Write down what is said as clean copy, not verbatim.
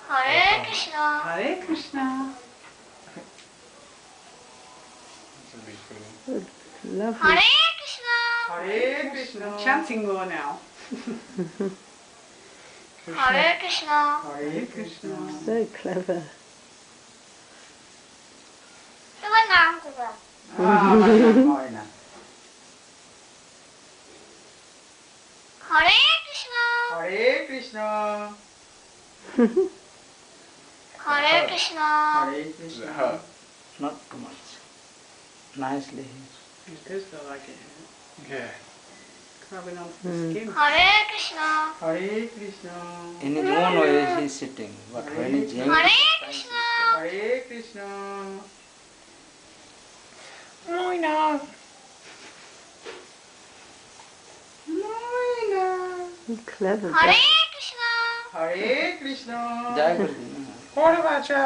Hare Krishna. Hare Krishna. Lovely. Hare Krishna. Hare Krishna. Chanting more now. Hare Krishna. Hare Krishna. So clever. তোমার নাম কি বল? আমার নাম হয় না। Hare Krishna. Hare Krishna. Hare Krishna. Hare Krishna. Not too much. Nicely. It does feel like it. Yeah. Rubbing onto the skin. Hare Krishna. Hare Krishna. In his own way he is sitting, but when he changes, Hare Krishna. Hare Krishna. Moina. Moina. Clever. Hare Krishna. Hare Krishna. Jai Guru. What about you?